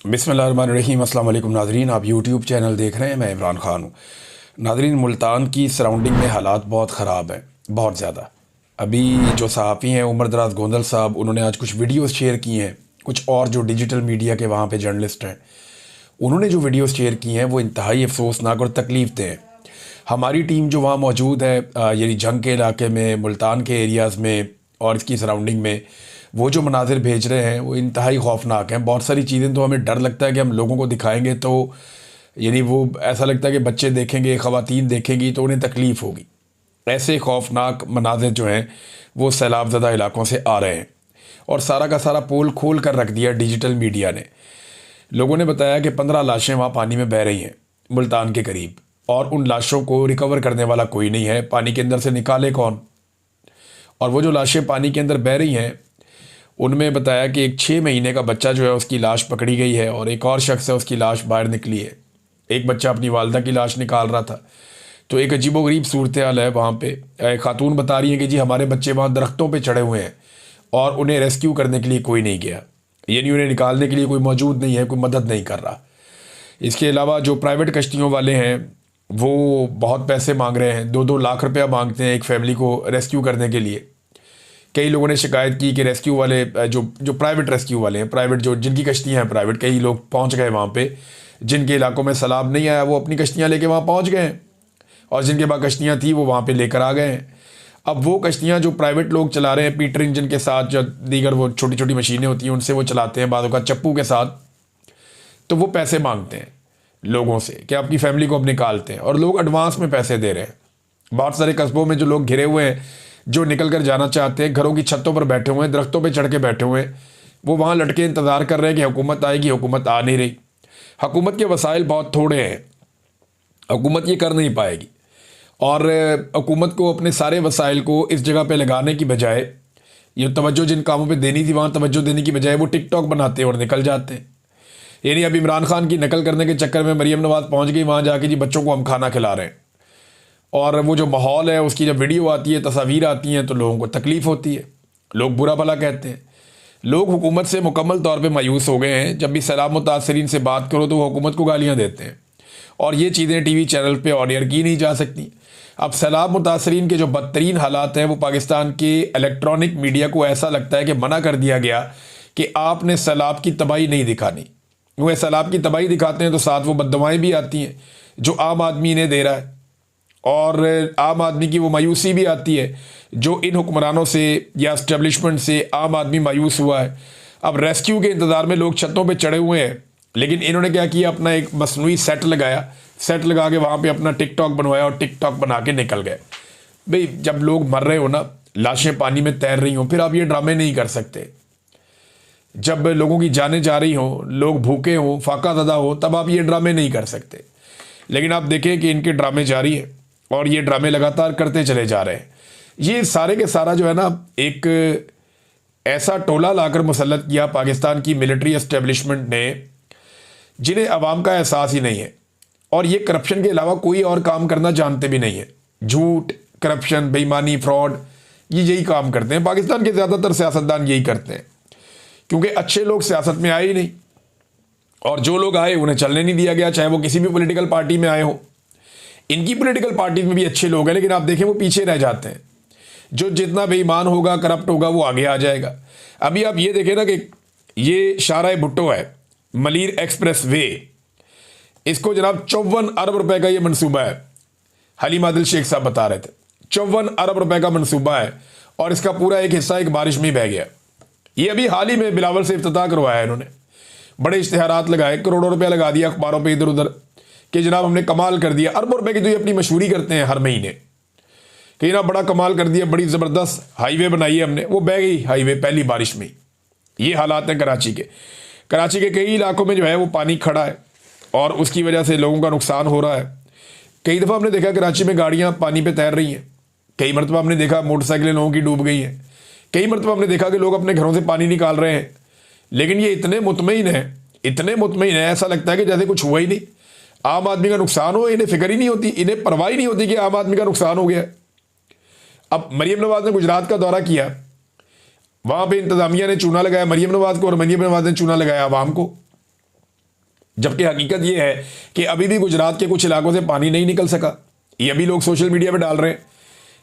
बिस्मिल्लाहिर्रहमानिर्रहीम। अस्सलाम वालेकुम नाज़रीन, आप यूट्यूब चैनल देख रहे हैं। मैं इमरान ख़ान हूँ। नाज़रीन, मुल्तान की सराउंडिंग में हालात बहुत ख़राब हैं, बहुत ज़्यादा। अभी जो सहाफ़ी हैं उमर दराज गोंदल साहब, उन्होंने आज कुछ वीडियोस शेयर की हैं। कुछ और जो डिजिटल मीडिया के वहाँ पे जर्नलिस्ट हैं, उन्होंने जो वीडियोस शेयर की हैं वो इंतहाई अफसोसनाक और तकलीफ़ दें हैं। हमारी टीम जो वहाँ मौजूद है, यानी जंग के इलाके में, मुल्तान के एरियाज़ में और इसकी सराउंडिंग में, वो जो मनाजिर भेज रहे हैं वो इंतहाई खौफनाक हैं। बहुत सारी चीज़ें तो हमें डर लगता है कि हम लोगों को दिखाएंगे तो यानी वो ऐसा लगता है कि बच्चे देखेंगे, ख़वातीन देखेंगी तो उन्हें तकलीफ़ होगी। ऐसे खौफनाक मनाजिर जो हैं वो सैलाब ज़दा इलाकों से आ रहे हैं और सारा का सारा पोल खोल कर रख दिया डिजिटल मीडिया ने। लोगों ने बताया कि 15 लाशें वहाँ पानी में बह रही हैं मुल्तान के करीब, और उन लाशों को रिकवर करने वाला कोई नहीं है। पानी के अंदर से निकाले कौन? और वो जो लाशें पानी के अंदर बह रही हैं, उनमें बताया कि एक 6 महीने का बच्चा जो है उसकी लाश पकड़ी गई है और एक और शख्स है उसकी लाश बाहर निकली है। एक बच्चा अपनी वालदा की लाश निकाल रहा था। तो एक अजीबोगरीब सूरत हाल है वहाँ पे। खातून बता रही है कि जी हमारे बच्चे वहाँ दरख्तों पे चढ़े हुए हैं और उन्हें रेस्क्यू करने के लिए कोई नहीं गया, यानी उन्हें निकालने के लिए कोई मौजूद नहीं है, कोई मदद नहीं कर रहा। इसके अलावा जो प्राइवेट कश्तियों वाले हैं वो बहुत पैसे मांग रहे हैं, 2-2 लाख रुपया मांगते हैं एक फ़ैमिली को रेस्क्यू करने के लिए। कई लोगों ने शिकायत की कि रेस्क्यू वाले जो प्राइवेट रेस्क्यू वाले हैं, प्राइवेट जो जिनकी कश्तियाँ हैं प्राइवेट, कई लोग पहुंच गए वहाँ पे। जिनके इलाकों में सैलाब नहीं आया वो अपनी कश्तियाँ लेके वहाँ पहुँच गए हैं, और जिनके पास कश्तियाँ थी वो वहाँ पे लेकर आ गए हैं। अब वो कश्तियाँ जो प्राइवेट लोग चला रहे हैं पीटर इंजन के साथ, जो दीगर वो छोटी छोटी मशीनें होती हैं उनसे वो चलाते हैं, बाज़ों का चप्पू के साथ, तो वो पैसे मांगते हैं लोगों से कि आपकी फैमिली को अब निकालते हैं, और लोग एडवांस में पैसे दे रहे हैं। बहुत सारे कस्बों में जो लोग घिरे हुए हैं, जो निकल कर जाना चाहते हैं, घरों की छतों पर बैठे हुए हैं, दरख्तों पे चढ़ के बैठे हुए हैं, वो वहाँ लटके इंतज़ार कर रहे हैं कि हुकूमत आएगी। हुकूमत आ नहीं रही। हुकूमत के वसाइल बहुत थोड़े हैं, हुकूमत ये कर नहीं पाएगी। और हुकूमत को अपने सारे वसाइल को इस जगह पे लगाने की बजाय, ये तवज्जो जिन कामों पे देनी थी वहाँ तवज्जो देने की बजाय वो टिकटॉक बनाते हैं और निकल जाते हैं। यानी अब इमरान खान की नकल करने के चक्कर में मरीम नवाज़ पहुँच गई वहाँ जाके, जी बच्चों को हम खाना खिला रहे हैं। और वो जो माहौल है उसकी जब वीडियो आती है, तस्वीर आती हैं, तो लोगों को तकलीफ़ होती है, लोग बुरा भला कहते हैं। लोग हुकूमत से मुकम्मल तौर पे मायूस हो गए हैं। जब भी सैलाब मुतासरीन से बात करो तो वो हुकूमत को गालियाँ देते हैं, और ये चीज़ें टीवी चैनल पे ऑन एयर की नहीं जा सकती। अब सैलाब मुतासरीन के जो बदतरीन हालात हैं वो पाकिस्तान के इलेक्ट्रॉनिक मीडिया को ऐसा लगता है कि मना कर दिया गया कि आपने सैलाब की तबाही नहीं दिखानी। वो सैलाब की तबाही दिखाते हैं तो साथ वो बददुआएँ भी आती हैं जो आम आदमी इन्हें दे रहा है, और आम आदमी की वो मायूसी भी आती है जो इन हुक्मरानों से या इस्टेब्लिशमेंट से आम आदमी मायूस हुआ है। अब रेस्क्यू के इंतज़ार में लोग छतों पे चढ़े हुए हैं, लेकिन इन्होंने क्या किया, अपना एक मसनूई सेट लगाया, सेट लगा के वहाँ पे अपना टिकटॉक बनवाया और टिकटॉक बना के निकल गए। भाई जब लोग मर रहे हो ना, लाशें पानी में तैर रही हों, फिर आप ये ड्रामे नहीं कर सकते। जब लोगों की जानें जा रही हों, लोग भूखे हों, फाका ज़दा हो, तब आप ये ड्रामे नहीं कर सकते। लेकिन आप देखें कि इनके ड्रामे जारी हैं और ये ड्रामे लगातार करते चले जा रहे हैं। ये सारे के सारा जो है ना, एक ऐसा टोला लाकर मुसल्लत किया पाकिस्तान की मिलिट्री एस्टेब्लिशमेंट ने, जिन्हें अवाम का एहसास ही नहीं है, और ये करप्शन के अलावा कोई और काम करना जानते भी नहीं है। झूठ, करप्शन, बेईमानी, फ्रॉड, ये यही काम करते हैं। पाकिस्तान के ज़्यादातर सियासतदान यही करते हैं, क्योंकि अच्छे लोग सियासत में आए ही नहीं, और जो लोग आए उन्हें चलने नहीं दिया गया, चाहे वो किसी भी पॉलिटिकल पार्टी में आए हों। इनकी पॉलिटिकल पार्टी में भी अच्छे लोग हैं, लेकिन आप देखें वो पीछे रह जाते हैं। जो जितना बेईमान होगा, करप्ट होगा, वो आगे आ जाएगा। अभी आप ये देखें ना कि ये शाहराह भुट्टो है, मलीर एक्सप्रेस वे, इसको जनाब 54 अरब रुपए का ये मंसूबा है। हलीम आदिल शेख साहब बता रहे थे 54 अरब रुपए का मंसूबा है, और इसका पूरा एक हिस्सा एक बारिश में ही बह गया। ये अभी हाल ही में बिलावल से इफ्तिताह करवाया इन्होंने, बड़े इश्तिहारात लगाए, करोड़ों रुपया लगा दिया अखबारों पर इधर उधर कि जनाब हमने कमाल कर दिया। अरबों रुपए की तो ये अपनी मशहूरी करते हैं हर महीने कि ना बड़ा कमाल कर दिया, बड़ी ज़बरदस्त हाईवे बनाई है हमने, वो बह गई हाईवे पहली बारिश में। ये हालात हैं कराची के। कराची के कई इलाकों में जो है वो पानी खड़ा है और उसकी वजह से लोगों का नुकसान हो रहा है। कई दफ़ा हमने देखा कराची में गाड़ियाँ पानी पर तैर रही हैं, कई मरतबा हमने देखा मोटरसाइकिलें लोगों की डूब गई हैं, कई मरतबा हमने देखा कि लोग अपने घरों से पानी निकाल रहे हैं। लेकिन ये इतने मुतमईन है, इतने मुतमईन है, ऐसा लगता है कि जैसे कुछ हुआ ही नहीं। आम आदमी का नुकसान हो, इन्हें फिक्र ही नहीं होती, इन्हें परवाह ही नहीं होती कि आम आदमी का नुकसान हो गया। अब मरीम नवाज ने गुजरात का दौरा किया, वहाँ पे इंतज़ामिया ने चूना लगाया मरीम नवाज को और मरीम नवाज ने चूना लगाया आवाम को। जबकि हकीकत ये है कि अभी भी गुजरात के कुछ इलाकों से पानी नहीं निकल सका। ये अभी लोग सोशल मीडिया पे डाल रहे हैं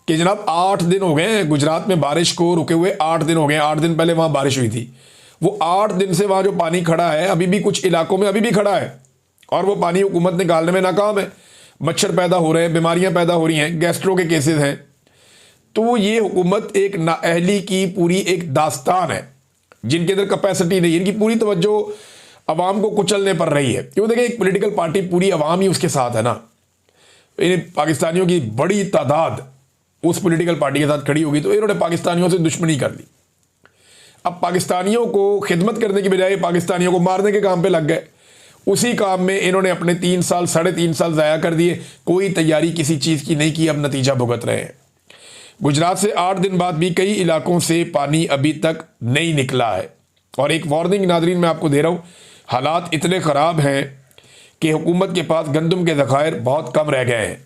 कि जनाब 8 दिन हो गए हैं गुजरात में बारिश को रुके हुए, 8 दिन हो गए। 8 दिन पहले वहाँ बारिश हुई थी, वो 8 दिन से वहाँ जो पानी खड़ा है अभी भी कुछ इलाकों में अभी भी खड़ा है, और वो पानी हुकूमत निकालने में नाकाम है। मच्छर पैदा हो रहे हैं, बीमारियाँ पैदा हो रही हैं, गैस्ट्रो के केसेस हैं। तो ये हुकूमत एक नाअहली की पूरी एक दास्तान है, जिनके अंदर कैपेसिटी नहीं, इनकी पूरी तवज्जो अवाम को कुचलने पर रही है। क्यों देखिए, एक पॉलिटिकल पार्टी पूरी अवाम ही उसके साथ है ना। इन पाकिस्तानियों की बड़ी तादाद उस पॉलिटिकल पार्टी के साथ खड़ी होगी, तो इन्होंने पाकिस्तानियों से दुश्मनी कर ली। अब पाकिस्तानियों को खिदमत करने की बजाय पाकिस्तानियों को मारने के काम पे लग गए। उसी काम में इन्होंने अपने 3 साल 3.5 साल ज़ाया कर दिए, कोई तैयारी किसी चीज़ की नहीं की, अब नतीजा भुगत रहे हैं। गुजरात से 8 दिन बाद भी कई इलाकों से पानी अभी तक नहीं निकला है। और एक वार्निंग नादरीन मैं आपको दे रहा हूँ, हालात इतने ख़राब हैं कि हुकूमत के पास गंदम के ज़खायर बहुत कम रह गए हैं।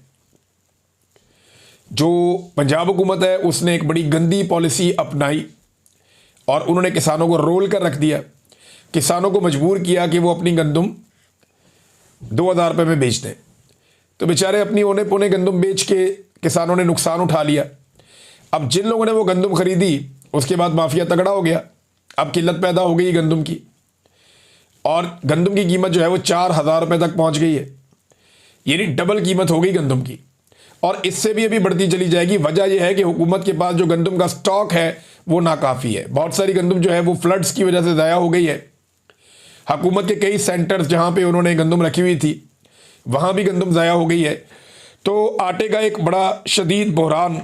जो पंजाब हुकूमत है उसने एक बड़ी गंदी पॉलिसी अपनाई और उन्होंने किसानों को रोल कर रख दिया। किसानों को मजबूर किया कि वो अपनी गंदम 2000 रुपये में बेच दें। तो बेचारे अपनी औने पौने गंदम बेच के किसानों ने नुकसान उठा लिया। अब जिन लोगों ने वो गंदम खरीदी, उसके बाद माफिया तगड़ा हो गया। अब किल्लत पैदा हो गई गंदम की, और गंदम की कीमत जो है वो 4000 रुपये तक पहुंच गई है, यानी डबल कीमत हो गई गंदम की, और इससे भी अभी बढ़ती चली जाएगी। वजह यह है कि हुकूमत के पास जो गंदम का स्टॉक है वो नाकाफ़ी है। बहुत सारी गंदम जो है वो फ्लड्स की वजह से ज़ाया हो गई है। हुकूमत के कई सेंटर्स जहाँ पे उन्होंने गंदम रखी हुई थी, वहाँ भी गंदम ज़ाया हो गई है। तो आटे का एक बड़ा शदीद बहरान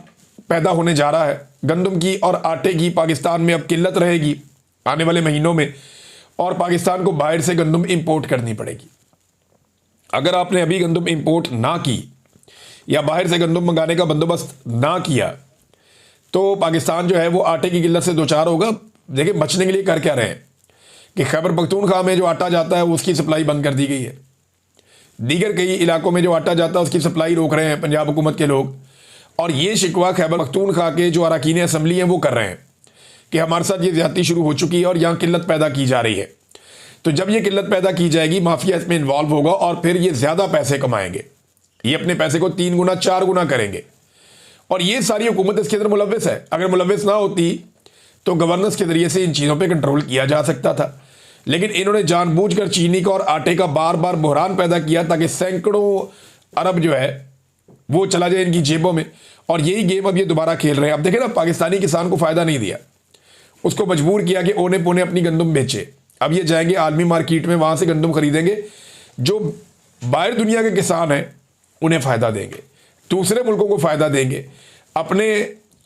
पैदा होने जा रहा है गंदम की और आटे की। पाकिस्तान में अब किल्लत रहेगी आने वाले महीनों में, और पाकिस्तान को बाहर से गंदम इंपोर्ट करनी पड़ेगी। अगर आपने अभी गंदम इंपोर्ट ना की या बाहर से गंदम मंगाने का बंदोबस्त ना किया, तो पाकिस्तान जो है वो आटे की किल्लत से दो चार होगा। देखिए, बचने के लिए कर क्या रहे हैं कि खैबर पख्तूनख्वा में जो आटा जाता है उसकी सप्लाई बंद कर दी गई है। दीगर कई इलाकों में जो आटा जाता है उसकी सप्लाई रोक रहे हैं पंजाब हुकूमत के लोग। और ये शिकवा खैबर पख्तूनख्वा के जो अरकान असम्बली हैं वो कर रहे हैं कि हमारे साथ ये ज्यादती शुरू हो चुकी है और यहाँ किल्लत पैदा की जा रही है। तो जब ये किल्लत पैदा की जाएगी, माफिया इसमें इन्वॉल्व होगा और फिर ये ज़्यादा पैसे कमाएंगे। ये अपने पैसे को 3 गुना 4 गुना करेंगे, और ये सारी हुकूमत इसके अंदर मुलव्वस है। अगर मुलव्वस ना होती तो गवर्नेंस के जरिए से इन चीज़ों पे कंट्रोल किया जा सकता था, लेकिन इन्होंने जानबूझकर चीनी का और आटे का बार बार बहरान पैदा किया ताकि सैकड़ों अरब जो है वो चला जाए इनकी जेबों में। और यही गेम अब ये दोबारा खेल रहे हैं। अब देखें ना, पाकिस्तानी किसान को फ़ायदा नहीं दिया, उसको मजबूर किया कि ओने पोने अपनी गंदम बेचे। अब ये जाएंगे आलमी मार्केट में, वहाँ से गंदम खरीदेंगे। जो बाहर दुनिया के किसान हैं उन्हें फ़ायदा देंगे, दूसरे मुल्कों को फ़ायदा देंगे, अपने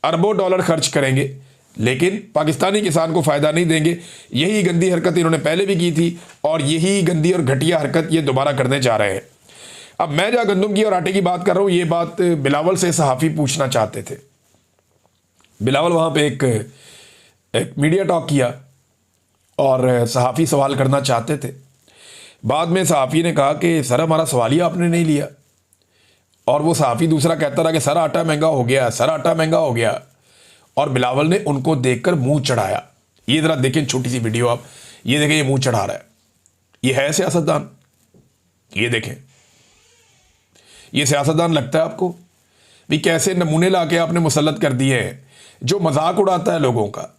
अरबों डॉलर खर्च करेंगे, लेकिन पाकिस्तानी किसान को फ़ायदा नहीं देंगे। यही गंदी हरकत इन्होंने पहले भी की थी और यही गंदी और घटिया हरकत ये दोबारा करने जा रहे हैं। अब मैं जहाँ गंदम की और आटे की बात कर रहा हूँ, ये बात बिलावल से सहाफ़ी पूछना चाहते थे। बिलावल वहाँ पे एक मीडिया टॉक किया और सहाफ़ी सवाल करना चाहते थे। बाद में सहाफ़ी ने कहा कि सर हमारा सवाल ही आपने नहीं लिया, और वो सहाफ़ी दूसरा कहता रहा कि सर आटा महंगा हो गया, सर आटा महंगा हो गया, और बिलावल ने उनको देखकर मुंह चढ़ाया। ये ज़रा देखें छोटी सी वीडियो आप, ये देखें ये मुंह चढ़ा रहा है। ये है सियासतदान? ये देखें, ये सियासतदान लगता है आपको? भी कैसे नमूने लाके आपने मुसल्लत कर दिए हैं। जो मजाक उड़ाता है लोगों का,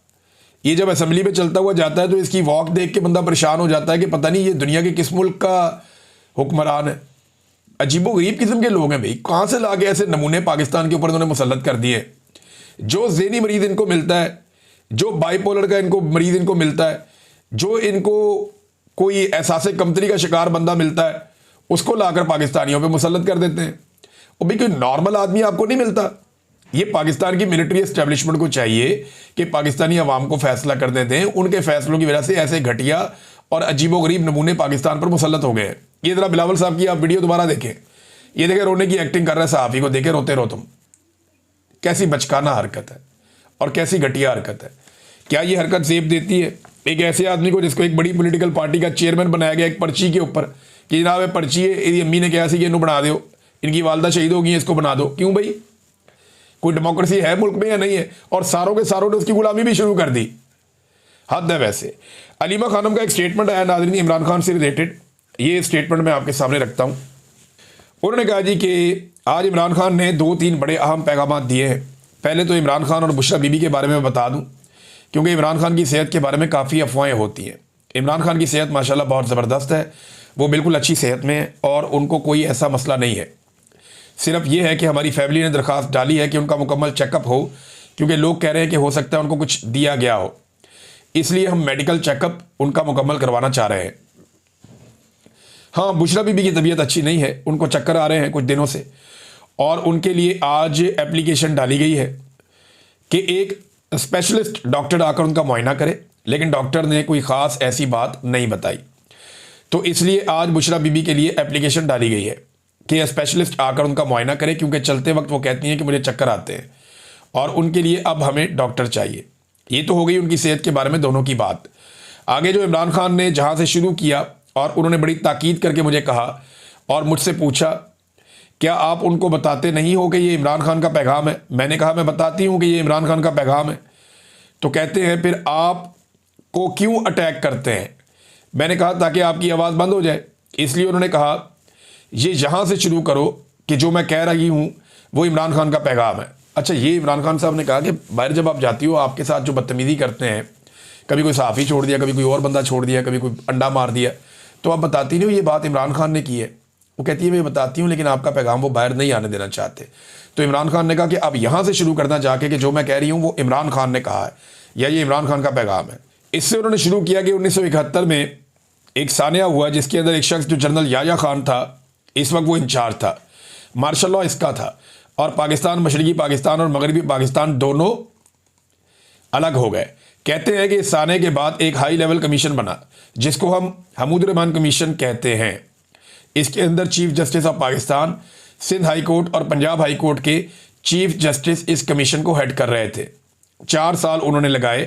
ये जब असेंबली में चलता हुआ जाता है तो इसकी वॉक देख के बंदा परेशान हो जाता है कि पता नहीं ये दुनिया के किस मुल्क का हुक्मरान है। अजीबोगरीब किस्म के लोग हैं भाई, कहाँ से लाके ऐसे नमूने पाकिस्तान के ऊपर उन्होंने मुसल्लत कर दिए। जो ज़हनी मरीज़ इनको मिलता है, जो बाइपोलर का इनको मरीज़ इनको मिलता है, जो इनको कोई एहसास कमतरी का शिकार बंदा मिलता है, उसको लाकर पाकिस्तानियों पे मुसल्लत कर देते हैं। और भाई कोई नॉर्मल आदमी आपको नहीं मिलता। ये पाकिस्तान की मिलिट्री एस्टेब्लिशमेंट को चाहिए कि पाकिस्तानी अवाम को फैसला करने दें। उनके फैसलों की वजह से ऐसे घटिया और अजीबोगरीब नमूने पाकिस्तान पर मुसल्लत हो गए हैं। ये जरा बिलावल साहब की आप वीडियो दोबारा देखें। ये देखें, रोने की एक्टिंग कर रहे हैं सहाफ़ी को, देखे रोते रहो तुम। कैसी बचकाना हरकत है और कैसी घटिया हरकत है। क्या ये हरकत सेब देती है एक ऐसे आदमी को जिसको एक बड़ी पॉलिटिकल पार्टी का चेयरमैन बनाया गया एक पर्ची के ऊपर कि जनाब ये पर्ची है, इसकी अम्मी ने कहा कि इन्हों बना दो, इनकी वालदा शहीद होगी, इसको बना दो। क्यों भाई, कोई डेमोक्रेसी है मुल्क में या नहीं है? और सारों के सारों ने उसकी गुलामी भी शुरू कर दी। हद है। वैसे अलीमा खानम का एक स्टेटमेंट आया नाज़रीन इमरान खान से रिलेटेड, ये स्टेटमेंट मैं आपके सामने रखता हूँ। उन्होंने कहा जी कि आज इमरान खान ने 2-3 बड़े अहम पैगाम दिए हैं। पहले तो इमरान खान और बुशरा बीबी के बारे में बता दूं, क्योंकि इमरान खान की सेहत के बारे में काफ़ी अफवाहें होती हैं। इमरान खान की सेहत माशाल्लाह बहुत ज़बरदस्त है, वो बिल्कुल अच्छी सेहत में है और उनको कोई ऐसा मसला नहीं है। सिर्फ ये है कि हमारी फैमिली ने दरख्वास्त डाली है कि उनका मुकम्मल चेकअप हो, क्योंकि लोग कह रहे हैं कि हो सकता है उनको कुछ दिया गया हो, इसलिए हम मेडिकल चेकअप उनका मुकम्मल करवाना चाह रहे हैं। हाँ, बुशरा बीबी की तबीयत अच्छी नहीं है, उनको चक्कर आ रहे हैं कुछ दिनों से, और उनके लिए आज एप्लीकेशन डाली गई है कि एक स्पेशलिस्ट डॉक्टर आकर उनका मुआयना करे, लेकिन डॉक्टर ने कोई ख़ास ऐसी बात नहीं बताई। तो इसलिए आज बुशरा बीबी के लिए एप्लीकेशन डाली गई है कि स्पेशलिस्ट आकर उनका मुआयना करे, क्योंकि चलते वक्त वो कहती हैं कि मुझे चक्कर आते हैं और उनके लिए अब हमें डॉक्टर चाहिए। ये तो हो गई उनकी सेहत के बारे में दोनों की बात। आगे जो इमरान खान ने जहाँ से शुरू किया और उन्होंने बड़ी ताकीद करके मुझे कहा और मुझसे पूछा, क्या आप उनको बताते नहीं हो कि ये इमरान खान का पैगाम है? मैंने कहा मैं बताती हूँ कि ये इमरान खान का पैगाम है। तो कहते हैं फिर आप को क्यों अटैक करते हैं? मैंने कहा ताकि आपकी आवाज़ बंद हो जाए। इसलिए उन्होंने कहा ये यहाँ से शुरू करो कि जो मैं कह रही हूँ वो इमरान खान का पैगाम है। अच्छा, ये इमरान खान साहब ने कहा कि बाहर जब आप जाती हो आपके साथ जो बदतमीज़ी करते हैं, कभी कोई सहाफ़ी छोड़ दिया, कभी कोई और बंदा छोड़ दिया, कभी कोई अंडा मार दिया, तो आप बताती नहीं हो ये बात इमरान खान ने की है। वो कहती है मैं बताती हूँ, लेकिन आपका पैगाम वो बाहर नहीं आने देना चाहते। तो इमरान खान ने कहा कि अब यहाँ से शुरू करना जाके कि जो मैं कह रही हूँ वो इमरान खान ने कहा है या ये इमरान खान का पैगाम है। इससे उन्होंने शुरू किया कि 1971 में एक सानिया हुआ जिसके अंदर एक शख्स जो जनरल याया खान था, इस वक्त वो इंचार्ज था, मार्शल लॉ इसका था, और पाकिस्तान, मशरकी पाकिस्तान और मगरबी पाकिस्तान दोनों अलग हो गए। कहते हैं कि इस साने के बाद एक हाई लेवल कमीशन बना जिसको हम हमूद रहमान कमीशन कहते हैं। इसके अंदर chief justice of Pakistan, Sindh high court और पंजाब हाई कोर्ट के चीफ जस्टिस इस कमीशन को हेड कर रहे थे। 4 साल उन्होंने लगाए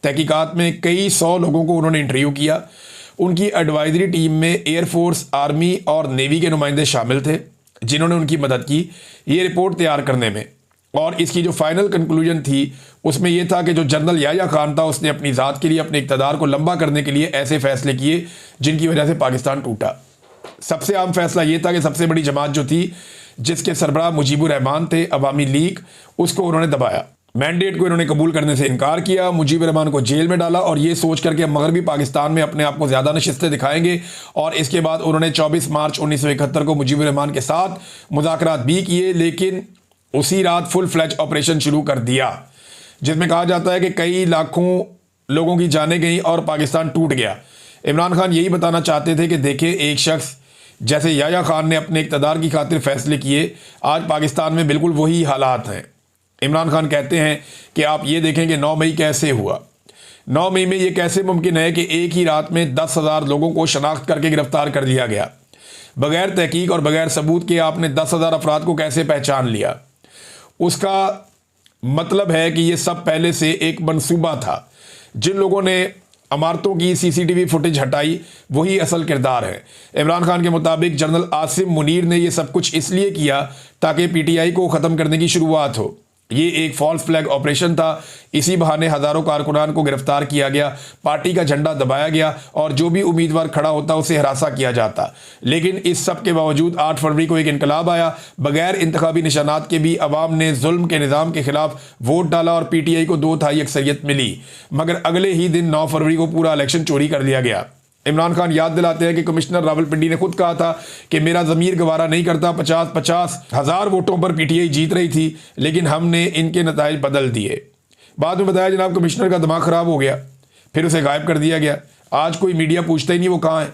तहकीकात में, कई 100 लोगों को उन्होंने इंटरव्यू किया। उनकी एडवाइजरी टीम में एयरफोर्स, आर्मी और नेवी के नुमाइंदे शामिल थे जिन्होंने उनकी मदद की ये रिपोर्ट तैयार करने में। और इसकी जो फाइनल कंक्लूजन थी उसमें यह था कि जो जनरल याया खान था उसने अपनी ज़ात के लिए, अपने इक़्तिदार को लंबा करने के लिए ऐसे फैसले किए जिनकी वजह से पाकिस्तान टूटा। सबसे अहम फैसला ये था कि सबसे बड़ी जमात जो थी जिसके सरबराह मुजीबुर रहमान थे, अवामी लीग, उसको उन्होंने दबाया। मैंडेट को इन्होंने कबूल करने से इनकार किया, मुजीबुर रहमान को जेल में डाला और ये सोच करके मगरबी पाकिस्तान में अपने आप को ज़्यादा नशिस्तें दिखाएंगे। और इसके बाद उन्होंने 24 मार्च 1971 को मुजीबुर रहमान के साथ मुज़ाकरात भी किए, लेकिन उसी रात फुल फ्लैज ऑपरेशन शुरू कर दिया जिसमें कहा जाता है कि कई लाखों लोगों की जानें गई और पाकिस्तान टूट गया। इमरान खान यही बताना चाहते थे कि देखें, एक शख्स जैसे याया खान ने अपने इक़्तिदार की खातिर फैसले किए, आज पाकिस्तान में बिल्कुल वही हालात हैं। इमरान खान कहते हैं कि आप ये देखें कि 9 मई कैसे हुआ। 9 मई में ये कैसे मुमकिन है कि एक ही रात में 10,000 लोगों को शनाख्त करके गिरफ्तार कर लिया गया बगैर तहकीक और बगैर सबूत के? आपने 10,000 अफराद को कैसे पहचान लिया? उसका मतलब है कि ये सब पहले से एक मंसूबा था। जिन लोगों ने अमारतों की CCTV फुटेज हटाई वही असल किरदार है। इमरान खान के मुताबिक जनरल आसिम मुनीर ने यह सब कुछ इसलिए किया ताकि PTI को ख़त्म करने की शुरुआत हो। ये एक फॉल्स फ्लैग ऑपरेशन था। इसी बहाने हज़ारों कारकुनान को गिरफ्तार किया गया, पार्टी का झंडा दबाया गया और जो भी उम्मीदवार खड़ा होता उसे हरासा किया जाता। लेकिन इस सब के बावजूद 8 फरवरी को एक इनकलाब आया। बगैर इंतखाबी निशानात के भी अवाम ने जुल्म के निज़ाम के खिलाफ वोट डाला और PTI को 2/3 अक्सरियत मिली। मगर अगले ही दिन 9 फरवरी को पूरा इलेक्शन चोरी कर लिया गया। इमरान खान याद दिलाते हैं कि कमिश्नर रावलपिंडी ने खुद कहा था कि मेरा ज़मीर गवारा नहीं करता, 50-50 हज़ार वोटों पर PTI जीत रही थी, लेकिन हमने इनके नताइज बदल दिए। बाद में बताया जनाब कमिश्नर का दिमाग ख़राब हो गया, फिर उसे गायब कर दिया गया। आज कोई मीडिया पूछता ही नहीं वो कहाँ है।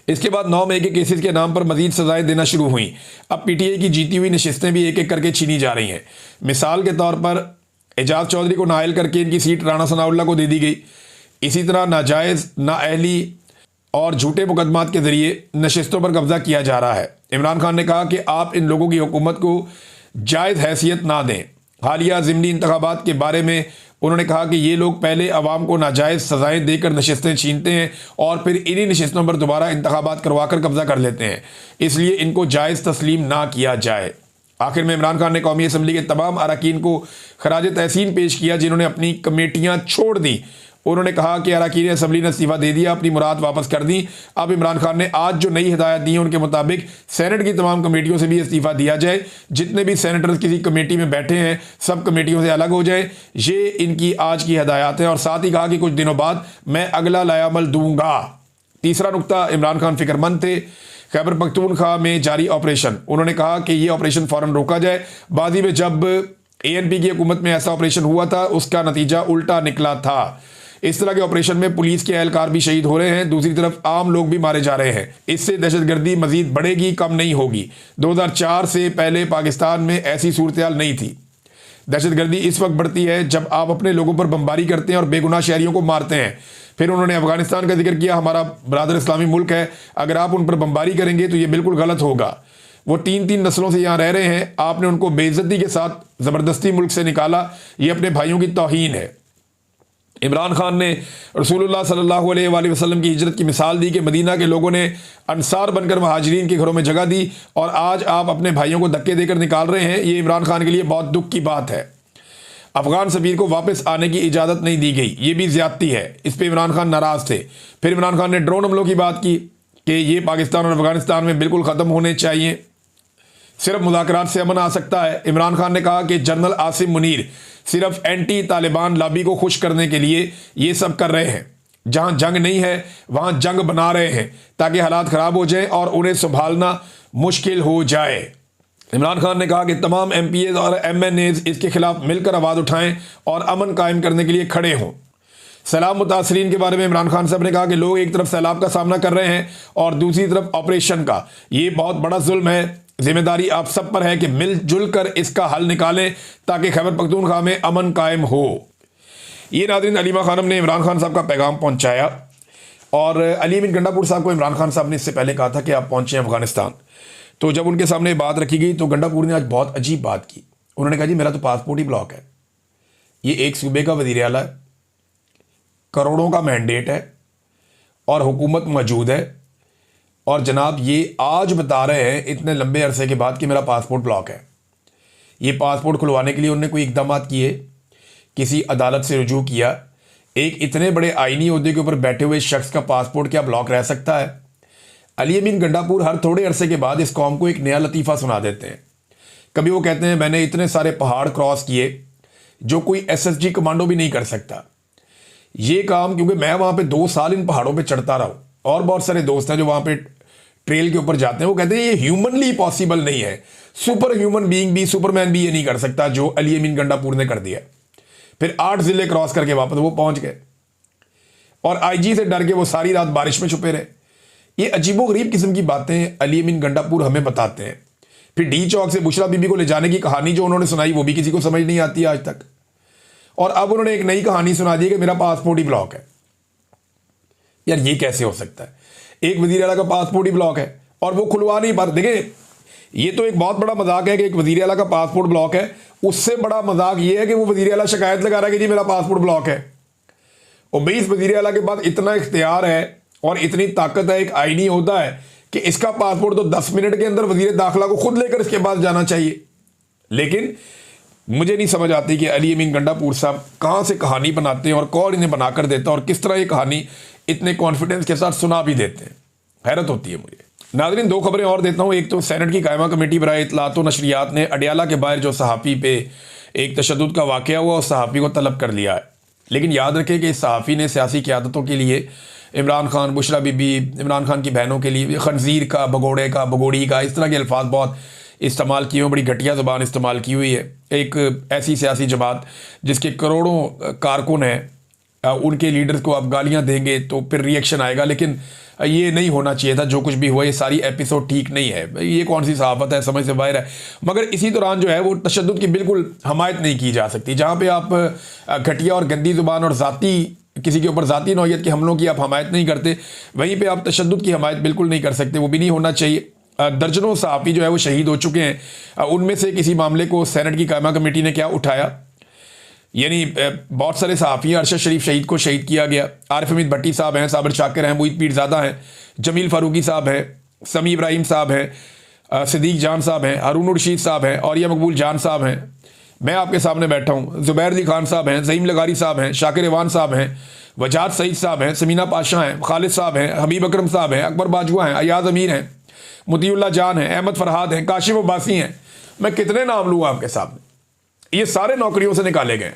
इसके बाद 9 मई के केसेस के नाम पर मजीद सजाएं देना शुरू हुई। अब PTI की जीती हुई नशिस्तें भी एक एक करके छीनी जा रही हैं। मिसाल के तौर पर एजाज चौधरी को नाअहल करके इनकी सीट राणा सनाउल्लाह को दे दी गई। इसी तरह नाजायज़, नाअहली और झूठे मुकदमात के ज़रिए नशिस्तों पर कब्ज़ा किया जा रहा है। इमरान खान ने कहा कि आप इन लोगों की हुकूमत को जायज़ हैसियत ना दें। हालिया ज़िमनी इंतखाबात के बारे में उन्होंने कहा कि ये लोग पहले अवाम को नाजायज़ सज़ाएँ देकर नशिस्तें छीनते हैं और फिर इन्हीं नशिस्तों पर दोबारा इंतखाबात करवा कर कब्ज़ा कर लेते हैं, इसलिए इनको जायज़ तस्लीम ना किया जाए। आखिर में इमरान खान ने कौमी असम्बली के तमाम अरकान को खराज तहसीन पेश किया जिन्होंने अपनी कमेटियाँ छोड़ दी उन्होंने कहा कि अरकान असम्बली ने इस्तीफा दे दिया, अपनी मुराद वापस कर दी। अब इमरान खान ने आज जो नई हिदायत दी है उनके मुताबिक सेनेट की तमाम कमेटियों से भी इस्तीफा दिया जाए। जितने भी सेनेटर्स किसी कमेटी में बैठे हैं सब कमेटियों से अलग हो जाए। ये इनकी आज की हिदायत है। और साथ ही कहा कि कुछ दिनों बाद मैं अगला लायामल दूंगा। तीसरा नुकता, इमरान खान फिक्रमंद थे खैबर पख्तूनख्वा में जारी ऑपरेशन। उन्होंने कहा कि यह ऑपरेशन फौरन रोका जाए। बादी में जब ANP की हुकूमत में ऐसा ऑपरेशन हुआ था उसका नतीजा उल्टा निकला था। इस तरह के ऑपरेशन में पुलिस के एहलकार भी शहीद हो रहे हैं, दूसरी तरफ आम लोग भी मारे जा रहे हैं। इससे दहशतगर्दी मजीद बढ़ेगी, कम नहीं होगी। 2004 से पहले पाकिस्तान में ऐसी सूरत नहीं थी। दहशतगर्दी इस वक्त बढ़ती है जब आप अपने लोगों पर बमबारी करते हैं और बेगुनाह शहरियों को मारते हैं। फिर उन्होंने अफगानिस्तान का जिक्र किया, हमारा बरादर इस्लामी मुल्क है, अगर आप उन पर बमबारी करेंगे तो ये बिल्कुल गलत होगा। वो 3-3 नस्लों से यहाँ रह रहे हैं, आपने उनको बेइज्जती के साथ ज़बरदस्ती मुल्क से निकाला, ये अपने भाइयों की तौहीन है। इमरान खान ने रसूलुल्लाह सल्लल्लाहु अलैहि वसल्लम की हिजरत की मिसाल दी कि मदीना के लोगों ने अंसार बनकर महाजिरीन के घरों में जगह दी और आज आप अपने भाइयों को धक्के देकर निकाल रहे हैं। ये इमरान खान के लिए बहुत दुख की बात है। अफगान सफीर को वापस आने की इजाज़त नहीं दी गई, ये भी ज़्यादती है। इस पर इमरान खान नाराज़ थे। फिर इमरान खान ने ड्रोन हमलों की बात की कि ये पाकिस्तान और अफगानिस्तान में बिल्कुल ख़त्म होने चाहिए, सिर्फ मुज़ाकरात से अमन आ सकता है। इमरान खान ने कहा कि जनरल आसिम मुनीर सिर्फ एंटी तालिबान लॉबी को खुश करने के लिए ये सब कर रहे हैं। जहां जंग नहीं है वहां जंग बना रहे हैं ताकि हालात ख़राब हो जाएं और उन्हें संभालना मुश्किल हो जाए। इमरान खान ने कहा कि तमाम MPAs और MNAs इसके खिलाफ मिलकर आवाज़ उठाएं और अमन कायम करने के लिए खड़े हों। सैलाब मुतासरीन के बारे में इमरान खान साहब ने कहा कि लोग एक तरफ सैलाब का सामना कर रहे हैं और दूसरी तरफ ऑपरेशन का। ये बहुत बड़ा जुल्म है। जिम्मेदारी आप सब पर है कि मिलजुल कर इसका हल निकालें ताकि खैबर पख्तूनख्वा में अमन कायम हो। ये नाज़रीन अलीमा खानम ने इमरान खान साहब का पैगाम पहुंचाया और अली अमीन गंडापुर साहब को इमरान खान साहब ने इससे पहले कहा था कि आप पहुंचे अफगानिस्तान। तो जब उनके सामने बात रखी गई तो गंडापुर ने आज बहुत अजीब बात की। उन्होंने कहा जी मेरा तो पासपोर्ट ही ब्लॉक है। ये एक सूबे का वज़ीर आला है, करोड़ों का मैंडेट है और हुकूमत मौजूद है और जनाब ये आज बता रहे हैं इतने लंबे अरसे के बाद कि मेरा पासपोर्ट ब्लॉक है। ये पासपोर्ट खुलवाने के लिए उन्होंने कोई इकदाम किए, किसी अदालत से रुजू किया। एक इतने बड़े आईनी ओहदे के ऊपर बैठे हुए शख्स का पासपोर्ट क्या ब्लॉक रह सकता है? अली अमीन गंडापुर हर थोड़े अरसे के बाद इस कौम को एक नया लतीफ़ा सुना देते हैं। कभी वो कहते हैं मैंने इतने सारे पहाड़ क्रॉस किए जो कोई SSG कमांडो भी नहीं कर सकता। ये काम क्योंकि मैं वहाँ पे 2 साल इन पहाड़ों पे चढ़ता रहा हूँ और बहुत सारे दोस्त हैं जो वहाँ पे ट्रेल के ऊपर जाते हैं, वो कहते हैं ये ह्यूमनली पॉसिबल नहीं है। सुपर ह्यूमन बीइंग भी, सुपरमैन भी ये नहीं कर सकता जो अली अमीन गंडापुर ने कर दिया। फिर 8 ज़िले क्रॉस करके वापस वो पहुंच गए और IG से डर के वो सारी रात बारिश में छुपे रहे। ये अजीबोगरीब किस्म की बातें अली अमीन गंडापुर हमें बताते हैं। फिर डी चौक से बुशरा बीबी को ले जाने की कहानी जो उन्होंने सुनाई वो भी किसी को समझ नहीं आती आज तक। और अब उन्होंने एक नई कहानी सुना दी कि मेरा पासपोर्ट ही ब्लॉक है। यार ये कैसे हो सकता है? एक वजीर आला का पासपोर्ट ही ब्लॉक है और वो खुलवा नहीं पा रहे। देखिए ये तो एक बहुत बड़ा मजाक है कि एक वजीर आला का पासपोर्ट ब्लॉक है। उससे बड़ा मजाक ये है कि वो वजीर आला शिकायत लगा रहा है कि जी मेरा पासपोर्ट ब्लॉक है। और भाई इस वजीर आला के पास इतना इख्तियार है और इतनी ताकत है, एक आईनी होता है कि इसका पासपोर्ट तो 10 मिनट के अंदर वजीर दाखिला को खुद लेकर इसके पास जाना चाहिए। लेकिन मुझे नहीं समझ आती कि अली अमीन गंडापुर साहब कहाँ से कहानी बनाते हैं और कौन इन्हें बनाकर देता है और किस तरह ये कहानी इतने कॉन्फिडेंस के साथ सुना भी देते हैं। हैरत होती है मुझे। नाज़रीन 2 खबरें और देता हूँ। एक तो सेनेट की कायमा कमेटी बराए इत्तलात व नशरियात ने अडियाला के बाहर जो सहाफ़ी पे एक तशद्दुद का वाक़या हुआ उस सहाफ़ी को तलब कर लिया है। लेकिन याद रखें कि इस सहाफ़ी ने सियासी क़यादतों के लिए इमरान खान, बुशरा बीबी, इमरान खान की बहनों के लिए खंजीर का, भगोड़े का, भगोड़ी का, इस तरह के अल्फाज बहुत इस्तेमाल किए हुए, बड़ी घटिया ज़बान इस्तेमाल की हुई है। एक ऐसी सियासी जमात जिसके करोड़ों कारकुन हैं, उनके लीडर्स को आप गालियां देंगे तो फिर रिएक्शन आएगा। लेकिन ये नहीं होना चाहिए था। जो कुछ भी हुआ ये सारी एपिसोड ठीक नहीं है। ये कौन सी सहाफ़त है, समझ से बाहर है। मगर इसी दौरान जो है वो तशद्दुद की बिल्कुल हमायत नहीं की जा सकती। जहाँ पे आप घटिया और गंदी ज़ुबान और ज़ाती किसी के ऊपर ज़ाती नौइयत के हमलों की आप हमायत नहीं करते, वहीं पर आप तशद्दुद की हमायत बिल्कुल नहीं कर सकते। वो भी नहीं होना चाहिए। दर्जनों सहाफ़ी जो है वो शहीद हो चुके हैं। उनमें से किसी मामले को सेनेट की कायमा कमेटी ने क्या उठाया, यानी बहुत सारे सहाफ़ी, अरशद शरीफ शहीद को शहीद किया गया। आरिफ हमीद भट्टी साहब हैं, साबिर शाकिर हैं, मुईद पीरज़ादा हैं, जमील फारूकी साहब हैं, समी इब्राहिम साहब हैं, सिद्दीक जान साहब हैं, हारून रशीद साहब हैं, और मकबूल जान साहब हैं। मैं आपके सामने बैठा हूँ। ज़ुबैर अली खान साहब हैं, ज़हीम लगारी साहब हैं, शाकिर इवान साहब हैं, वजाहत सईद साहब हैं, समीना पाशा हैं, खालिद साहब हैं, हबीब अकरम साहब हैं, अकबर बाजवा हैं, अयाज अमीर हैं, मुतीउल्लाह जान हैं, अहमद फरहाद हैं, काशिफ अब्बासी हैं। मैं कितने नाम लूँ आपके सामने। ये सारे नौकरियों से निकाले गए,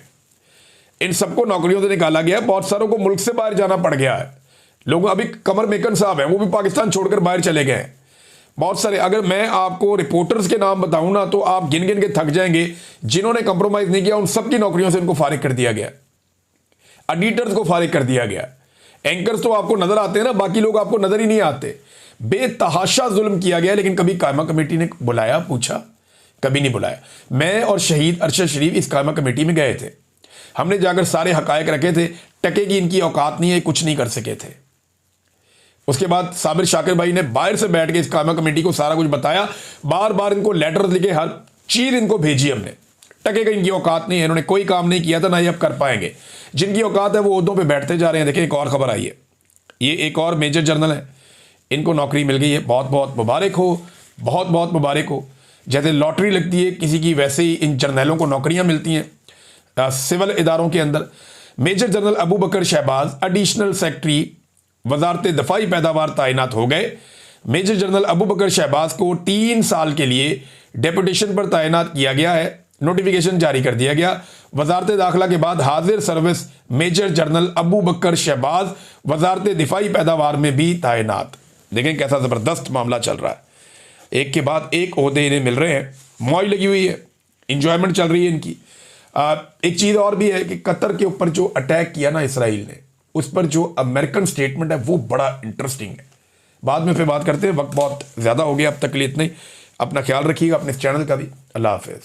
इन सबको नौकरियों से निकाला गया। बहुत सारों को मुल्क से बाहर जाना पड़ गया है। लोग अभी कमर मेकन साहब हैं, वो भी पाकिस्तान छोड़कर बाहर चले गए हैं। बहुत सारे, अगर मैं आपको रिपोर्टर्स के नाम बताऊं ना तो आप गिन गिन के थक जाएंगे। जिन्होंने कंप्रोमाइज नहीं किया उन सबकी नौकरियों से इनको फारिग कर दिया गया। एडिटर्स को फारिग कर दिया गया। एंकर्स तो आपको नजर आते हैं ना, बाकी लोग आपको नजर ही नहीं आते। बेतहाशा जुल्म किया गया। लेकिन कभी कायमा कमेटी ने बुलाया, पूछा? कभी नहीं बुलाया। मैं और शहीद अरशद शरीफ इस कायमा कमेटी में गए थे। हमने जाकर सारे हकायक रखे थे। टके की इनकी औकात नहीं है, कुछ नहीं कर सके थे। उसके बाद साबिर शाकिर भाई ने बाहर से बैठ के इस कायमा कमेटी को सारा कुछ बताया। बार बार इनको लेटर लिखे, हर चीज इनको भेजी हमने। टके का इनकी औकात नहीं है, इन्होंने कोई काम नहीं किया था, ना ये अब कर पाएंगे। जिनकी औकात है वो ओहदों पे बैठते जा रहे हैं। देखिए एक और खबर आई है, ये एक और मेजर जनरल है, इनको नौकरी मिल गई है। बहुत बहुत मुबारक हो, बहुत बहुत मुबारक हो। जैसे लॉटरी लगती है किसी की, वैसे ही इन जर्नलों को नौकरियां मिलती हैं सिविल इदारों के अंदर। मेजर जनरल अबू बकर शहबाज एडिशनल सेक्रेटरी वजारत दफाई पैदावार तैनात हो गए। मेजर जनरल अबू बकर शहबाज को 3 साल के लिए डेपुटेशन पर तैनात किया गया है। नोटिफिकेशन जारी कर दिया गया। वजारत दाखिला के बाद हाजिर सर्विस मेजर जनरल अबू बकर शहबाज वजारत दिफाई पैदावार में भी तैनात। देखें कैसा ज़बरदस्त मामला चल रहा है। एक के बाद एक ओहदे इन्हें मिल रहे हैं, मौज लगी हुई है, इंजॉयमेंट चल रही है इनकी। एक चीज़ और भी है कि कतर के ऊपर जो अटैक किया ना इसराइल ने, उस पर जो अमेरिकन स्टेटमेंट है वो बड़ा इंटरेस्टिंग है। बाद में फिर बात करते हैं, वक्त बहुत ज़्यादा हो गया अब तक के लिए इतना ही। अपना ख्याल रखिएगा, अपने इस चैनल का भी। अल्लाह हाफिज़।